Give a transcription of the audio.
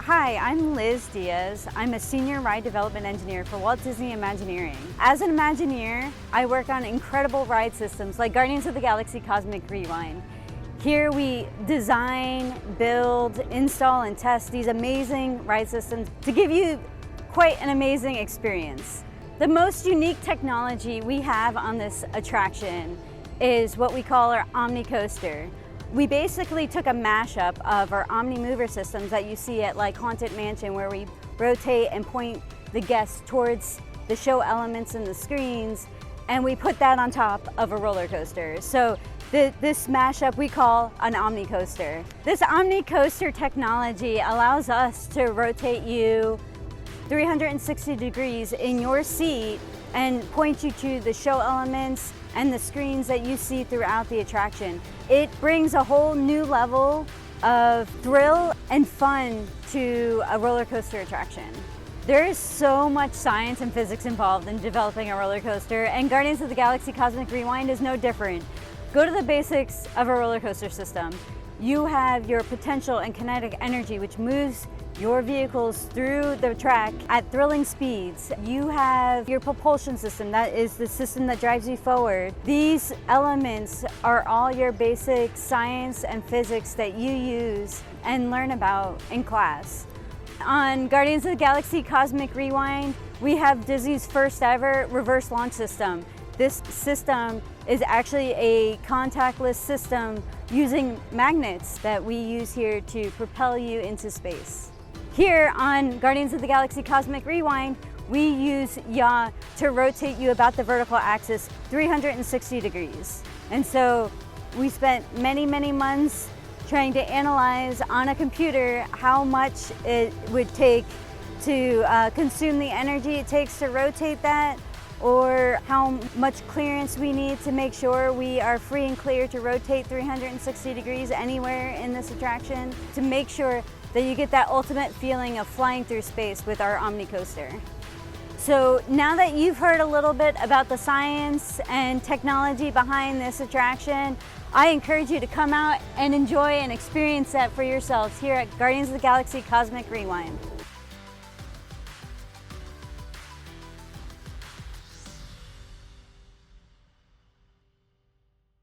Hi, I'm Liz Diaz. I'm a Senior Ride Development Engineer for Walt Disney Imagineering. As an Imagineer, I work on incredible ride systems like Guardians of the Galaxy Cosmic Rewind. Here we design, build, install, and test these amazing ride systems to give you quite an amazing experience. The most unique technology we have on this attraction is what we call our Omni Coaster. We basically took a mashup of our Omni Mover systems that you see at like Haunted Mansion, where we rotate and point the guests towards the show elements in the screens, and we put that on top of a roller coaster. So this mashup we call an Omni Coaster. This Omni Coaster technology allows us to rotate you 360 degrees in your seat and point you to the show elements and the screens that you see throughout the attraction. It brings a whole new level of thrill and fun to a roller coaster attraction. There is so much science and physics involved in developing a roller coaster, and Guardians of the Galaxy Cosmic Rewind is no different. Go to the basics of a roller coaster system. You have your potential and kinetic energy, which moves your vehicles through the track at thrilling speeds. You have your propulsion system, that is the system that drives you forward. These elements are all your basic science and physics that you use and learn about in class. On Guardians of the Galaxy Cosmic Rewind, we have Disney's first ever reverse launch system. This system is actually a contactless system using magnets that we use here to propel you into space. Here on Guardians of the Galaxy Cosmic Rewind, we use yaw to rotate you about the vertical axis 360 degrees. And so we spent many months trying to analyze on a computer how much it would take to consume the energy it takes to rotate that, or how much clearance we need to make sure we are free and clear to rotate 360 degrees anywhere in this attraction, to make sure that you get that ultimate feeling of flying through space with our Omni Coaster. So now that you've heard a little bit about the science and technology behind this attraction, I encourage you to come out and enjoy and experience that for yourselves here at Guardians of the Galaxy Cosmic Rewind.